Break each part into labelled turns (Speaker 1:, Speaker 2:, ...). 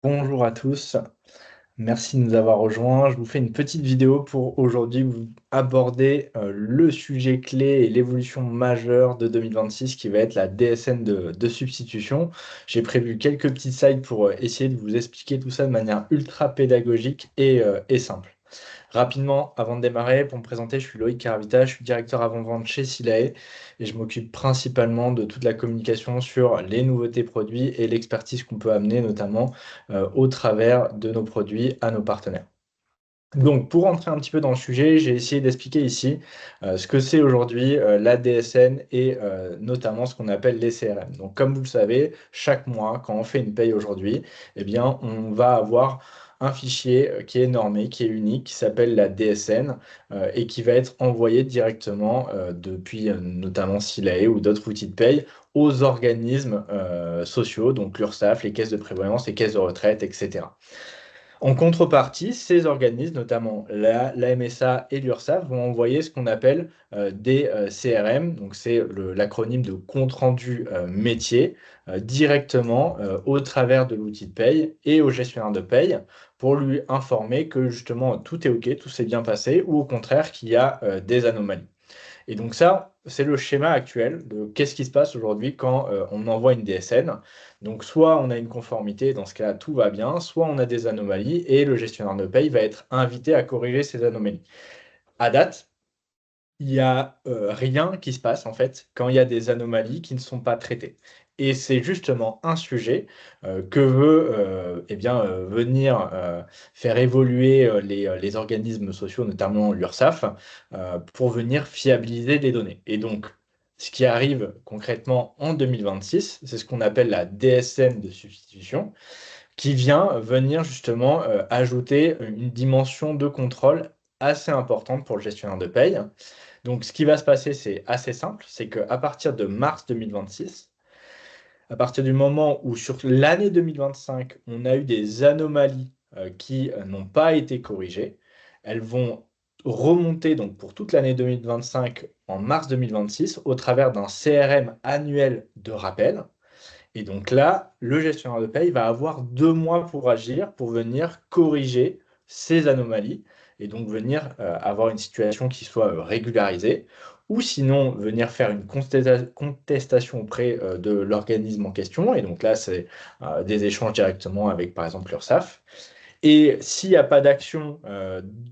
Speaker 1: Bonjour à tous, merci de nous avoir rejoints. Je vous fais une petite vidéo pour aujourd'hui vous aborder le sujet clé et l'évolution majeure de 2026 qui va être la DSN de substitution. J'ai prévu quelques petites slides pour essayer de vous expliquer tout ça de manière ultra pédagogique et simple. Rapidement, avant de démarrer, pour me présenter, je suis Loïc Caravita, je suis directeur avant-vente chez Silae et je m'occupe principalement de toute la communication sur les nouveautés produits et l'expertise qu'on peut amener notamment au travers de nos produits à nos partenaires. Donc, pour rentrer un petit peu dans le sujet, j'ai essayé d'expliquer ici ce que c'est aujourd'hui la DSN et notamment ce qu'on appelle les CRM. Donc, comme vous le savez, chaque mois, quand on fait une paye aujourd'hui, eh bien, on va avoir un fichier qui est normé, qui est unique, qui s'appelle la DSN et qui va être envoyé directement depuis notamment Silae ou d'autres outils de paye aux organismes sociaux, donc l'URSSAF, les caisses de prévoyance, les caisses de retraite, etc. En contrepartie, ces organismes, notamment la MSA et l'URSSAF, vont envoyer ce qu'on appelle des CRM, donc c'est l'acronyme de compte rendu métier, directement au travers de l'outil de paye et au gestionnaire de paye pour lui informer que justement tout est OK, tout s'est bien passé, ou au contraire qu'il y a des anomalies. Et donc ça, c'est le schéma actuel de qu'est-ce qui se passe aujourd'hui quand on envoie une DSN. Donc soit on a une conformité, dans ce cas-là tout va bien, soit on a des anomalies et le gestionnaire de paye va être invité à corriger ces anomalies. À date, il n'y a rien qui se passe en fait quand il y a des anomalies qui ne sont pas traitées. Et c'est justement un sujet que veut venir faire évoluer les organismes sociaux, notamment l'URSSAF, pour venir fiabiliser les données. Et donc, ce qui arrive concrètement en 2026, c'est ce qu'on appelle la DSN de substitution, qui vient venir justement ajouter une dimension de contrôle assez importante pour le gestionnaire de paye. Donc, ce qui va se passer, c'est assez simple, c'est qu'à partir de mars 2026, à partir du moment où sur l'année 2025, on a eu des anomalies qui n'ont pas été corrigées, elles vont remonter donc pour toute l'année 2025 en mars 2026 au travers d'un CRM annuel de rappel. Et donc là, le gestionnaire de paye va avoir 2 mois pour agir, pour venir corriger ces anomalies et donc venir avoir une situation qui soit régularisée ou sinon venir faire une contestation auprès de l'organisme en question. Et donc là, c'est des échanges directement avec, par exemple, l'URSSAF. Et s'il n'y a pas d'action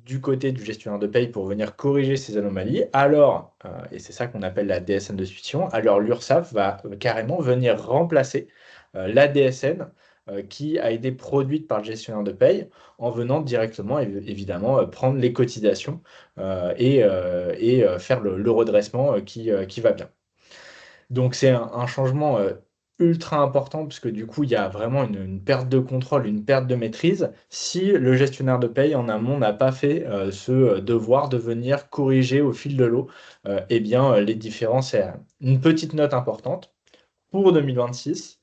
Speaker 1: du côté du gestionnaire de paye pour venir corriger ces anomalies, alors, et c'est ça qu'on appelle la DSN de suspicion, alors l'URSSAF va carrément venir remplacer la DSN qui a été produite par le gestionnaire de paye en venant directement, évidemment, prendre les cotisations et faire le redressement qui va bien. Donc c'est un changement ultra important puisque du coup il y a vraiment une perte de contrôle, une perte de maîtrise si le gestionnaire de paye en amont n'a pas fait ce devoir de venir corriger au fil de l'eau les différents CRM. Une petite note importante, pour 2026,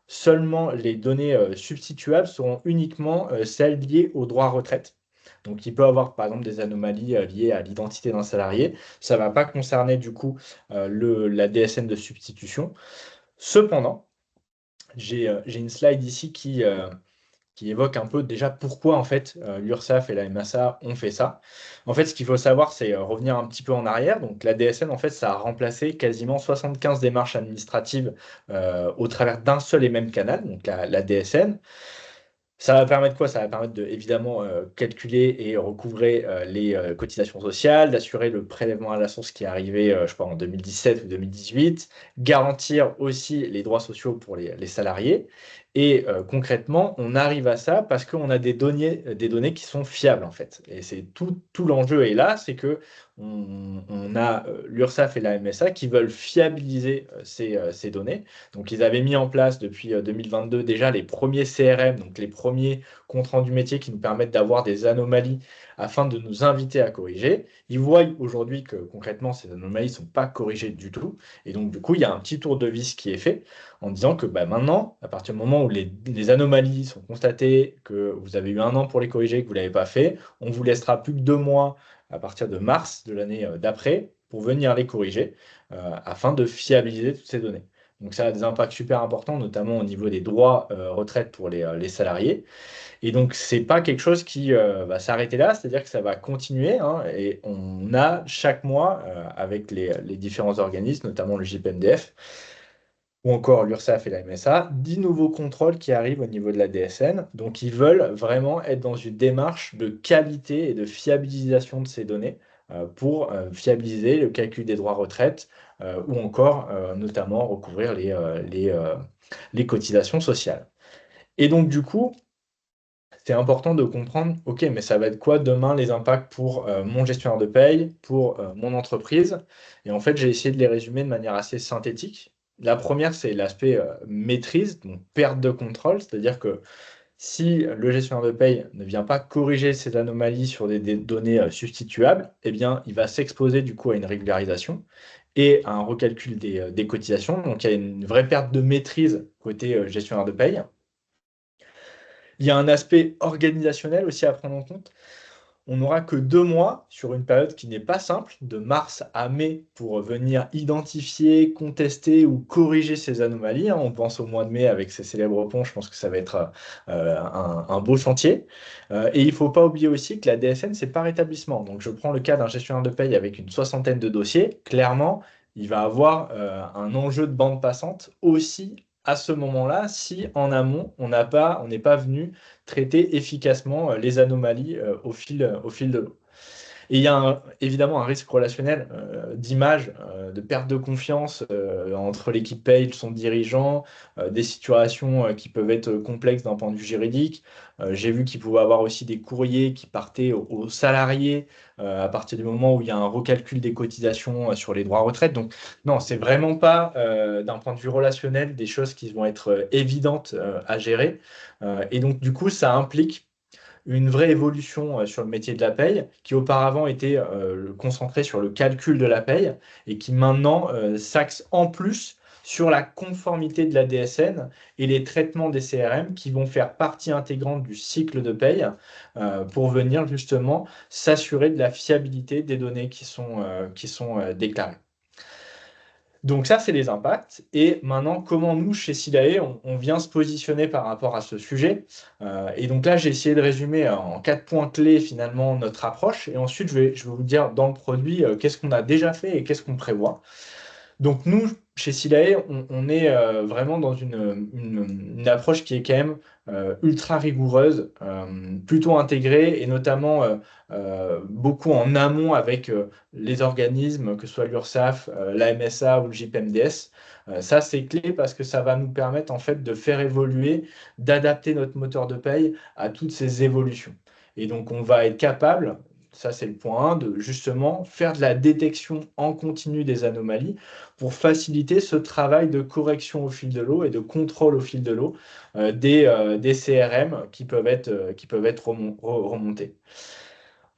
Speaker 1: seulement les données substituables seront uniquement celles liées au droit à retraite. Donc, il peut avoir par exemple des anomalies liées à l'identité d'un salarié. Ça ne va pas concerner du coup la DSN de substitution. Cependant, j'ai une slide ici qui évoque un peu déjà pourquoi en fait l'URSSAF et la MSA ont fait ça. En fait, ce qu'il faut savoir, c'est revenir un petit peu en arrière. Donc la DSN, en fait, ça a remplacé quasiment 75 démarches administratives au travers d'un seul et même canal, donc la DSN. Ça va permettre quoi? Ça va permettre de, évidemment, calculer et recouvrer, les, cotisations sociales, d'assurer le prélèvement à la source qui est arrivé, je sais pas, en 2017 ou 2018, garantir aussi les droits sociaux pour les salariés et concrètement, on arrive à ça parce qu'on a des données qui sont fiables, en fait et c'est tout l'enjeu est là, c'est qu'on a, l'URSSAF et la MSA qui veulent fiabiliser, ces données. Donc, ils avaient mis en place depuis 2022 déjà les premiers CRM, donc les premiers comptes rendus métiers qui nous permettent d'avoir des anomalies afin de nous inviter à corriger. Ils voient aujourd'hui que concrètement, ces anomalies ne sont pas corrigées du tout. Et donc, du coup, il y a un petit tour de vis qui est fait en disant que bah, maintenant, à partir du moment où les anomalies sont constatées, que vous avez eu un an pour les corriger, que vous ne l'avez pas fait, on vous laissera plus que 2 mois à partir de mars de l'année d'après pour venir les corriger afin de fiabiliser toutes ces données. Donc ça a des impacts super importants, notamment au niveau des droits retraite pour les salariés. Et donc, c'est pas quelque chose qui va s'arrêter là, c'est-à-dire que ça va continuer, hein, et on a chaque mois, avec les différents organismes, notamment le JPMDF, ou encore l'URSSAF et la MSA, 10 nouveaux contrôles qui arrivent au niveau de la DSN. Donc, ils veulent vraiment être dans une démarche de qualité et de fiabilisation de ces données pour fiabiliser le calcul des droits retraite ou encore notamment recouvrir les cotisations sociales. Et donc, du coup, c'est important de comprendre, OK, mais ça va être quoi demain les impacts pour mon gestionnaire de paye, pour mon entreprise? Et en fait, j'ai essayé de les résumer de manière assez synthétique. La première, c'est l'aspect maîtrise, donc perte de contrôle, c'est-à-dire que si le gestionnaire de paye ne vient pas corriger ces anomalies sur des données substituables, eh bien, il va s'exposer du coup à une régularisation et à un recalcul des cotisations. Donc, il y a une vraie perte de maîtrise côté gestionnaire de paye. Il y a un aspect organisationnel aussi à prendre en compte. On n'aura que 2 mois sur une période qui n'est pas simple, de mars à mai, pour venir identifier, contester ou corriger ces anomalies, hein. On pense au mois de mai avec ces célèbres ponts, je pense que ça va être un beau chantier. Et il ne faut pas oublier aussi que la DSN, c'est par établissement. Donc je prends le cas d'un gestionnaire de paye avec une soixantaine de dossiers. Clairement, il va avoir un enjeu de bande passante aussi à ce moment-là, si en amont, on n'est pas venu traiter efficacement les anomalies au fil de l'eau. Et il y a évidemment un risque relationnel d'image, de perte de confiance entre l'équipe paye et son dirigeant, des situations qui peuvent être complexes d'un point de vue juridique. J'ai vu qu'il pouvait y avoir aussi des courriers qui partaient aux salariés à partir du moment où il y a un recalcul des cotisations sur les droits à retraite. Donc non, c'est vraiment pas d'un point de vue relationnel des choses qui vont être évidentes à gérer. Et donc du coup, ça implique une vraie évolution sur le métier de la paye, qui auparavant était concentré sur le calcul de la paye et qui maintenant s'axe en plus sur la conformité de la DSN et les traitements des CRM qui vont faire partie intégrante du cycle de paye pour venir justement s'assurer de la fiabilité des données qui sont déclarées. Donc ça, c'est les impacts. Et maintenant, comment nous, chez Silae, on vient se positionner par rapport à ce sujet. Et donc là, j'ai essayé de résumer en 4 points clés finalement notre approche. Et ensuite, je vais vous dire dans le produit qu'est-ce qu'on a déjà fait et qu'est-ce qu'on prévoit. Donc nous, chez Silae, on est vraiment dans une approche qui est quand même ultra rigoureuse, plutôt intégrée et notamment beaucoup en amont avec les organismes, que ce soit l'URSSAF, la MSA ou le JPMDS. Ça, c'est clé parce que ça va nous permettre en fait de faire évoluer, d'adapter notre moteur de paye à toutes ces évolutions. Et donc, on va être capable, ça c'est le point 1, de justement faire de la détection en continu des anomalies pour faciliter ce travail de correction au fil de l'eau et de contrôle au fil de l'eau des CRM qui peuvent être remontés.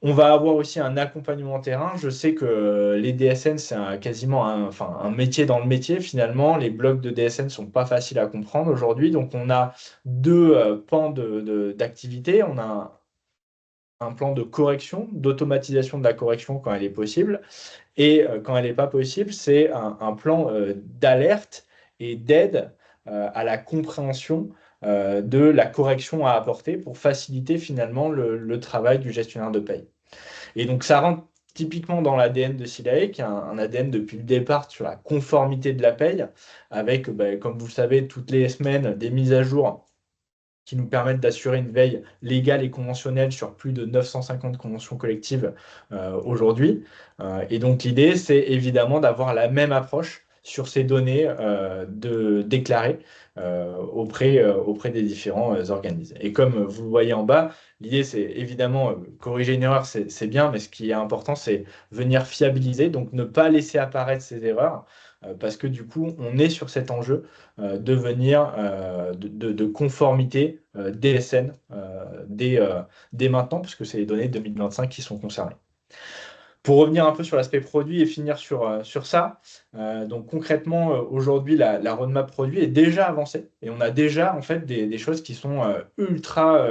Speaker 1: On va avoir aussi un accompagnement terrain. Je sais que les DSN, c'est quasiment enfin, un métier dans le métier. Finalement, les blocs de DSN ne sont pas faciles à comprendre aujourd'hui. Donc, on a deux pans d'activité. On a un plan de correction, d'automatisation de la correction quand elle est possible. Et quand elle n'est pas possible, c'est un plan d'alerte et d'aide à la compréhension de la correction à apporter pour faciliter finalement le travail du gestionnaire de paye. Et donc ça rentre typiquement dans l'ADN de Silae, qui est un ADN depuis le départ sur la conformité de la paye, avec, comme vous le savez, toutes les semaines, des mises à jour qui nous permettent d'assurer une veille légale et conventionnelle sur plus de 950 conventions collectives aujourd'hui. Et donc l'idée, c'est évidemment d'avoir la même approche sur ces données déclarées auprès des différents organismes. Et comme vous le voyez en bas, l'idée, c'est évidemment corriger une erreur, c'est bien, mais ce qui est important, c'est venir fiabiliser, donc ne pas laisser apparaître ces erreurs, parce que du coup, on est sur cet enjeu devenir de conformité DSN dès maintenant, puisque c'est les données 2025 qui sont concernées. Pour revenir un peu sur l'aspect produit et finir sur ça, donc concrètement, aujourd'hui, la roadmap produit est déjà avancée et on a déjà en fait des choses qui sont ultra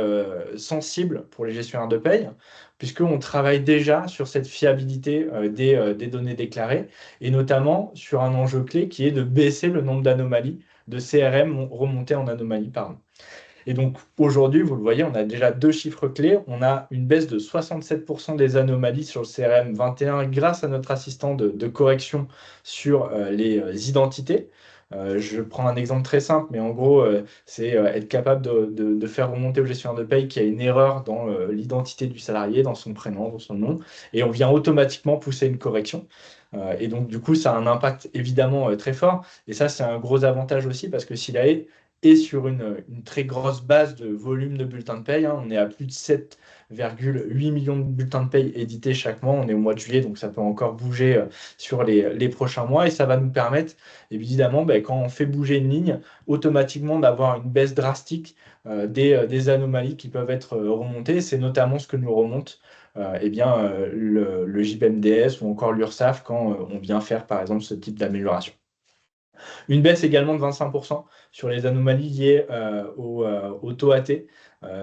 Speaker 1: sensibles pour les gestionnaires de paye, puisqu'on travaille déjà sur cette fiabilité des données déclarées et notamment sur un enjeu clé qui est de baisser le nombre d'anomalies, de CRM remontées en anomalies, pardon. Et donc aujourd'hui, vous le voyez, on a déjà deux chiffres clés. On a une baisse de 67% des anomalies sur le CRM 21 grâce à notre assistant de correction sur les identités. Je prends un exemple très simple, mais en gros, c'est être capable de faire remonter au gestionnaire de paye qu'il y a une erreur dans l'identité du salarié, dans son prénom, dans son nom, et on vient automatiquement pousser une correction. Et donc, du coup, ça a un impact évidemment très fort. Et ça, c'est un gros avantage aussi parce que s'il a et sur une très grosse base de volume de bulletins de paye, hein. On est à plus de 7,8 millions de bulletins de paye édités chaque mois. On est au mois de juillet, donc ça peut encore bouger sur les prochains mois. Et ça va nous permettre, évidemment, ben, quand on fait bouger une ligne, automatiquement d'avoir une baisse drastique des anomalies qui peuvent être remontées. C'est notamment ce que nous remonte eh bien, le JPMDS ou encore l'URSSAF quand on vient faire, par exemple, ce type d'amélioration. Une baisse également de 25% sur les anomalies liées au taux AT,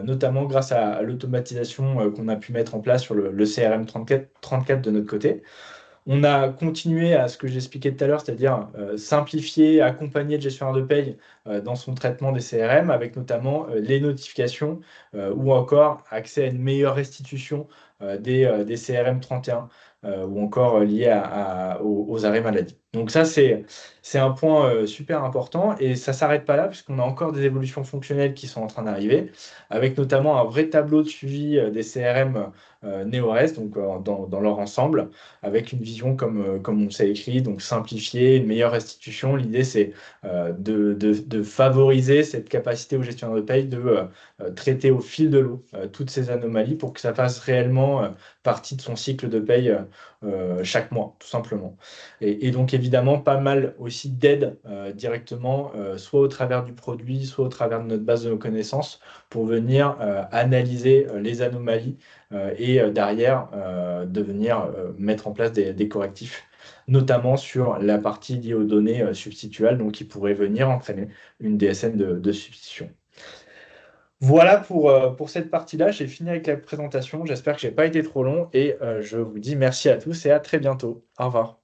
Speaker 1: notamment grâce à l'automatisation qu'on a pu mettre en place sur le CRM 34 de notre côté. On a continué à ce que j'expliquais tout à l'heure, c'est-à-dire simplifier, accompagner le gestionnaire de paye dans son traitement des CRM, avec notamment les notifications ou encore accès à une meilleure restitution des CRM 31 ou encore liés aux arrêts maladie. Donc ça, c'est un point super important et ça ne s'arrête pas là puisqu'on a encore des évolutions fonctionnelles qui sont en train d'arriver, avec notamment un vrai tableau de suivi des CRM NeoRes, donc dans leur ensemble avec une vision comme on s'est écrit, donc simplifier, une meilleure restitution. L'idée, c'est de favoriser cette capacité au gestionnaire de paye de traiter au fil de l'eau toutes ces anomalies pour que ça fasse réellement partie de son cycle de paye chaque mois, tout simplement. Et donc, évidemment, pas mal aussi d'aides directement, soit au travers du produit, soit au travers de notre base de nos connaissances, pour venir analyser les anomalies et derrière de venir mettre en place des correctifs, notamment sur la partie liée aux données substituables, donc qui pourrait venir entraîner une DSN de substitution. Voilà pour cette partie-là. J'ai fini avec la présentation. J'espère que je n'ai pas été trop long et je vous dis merci à tous et à très bientôt. Au revoir.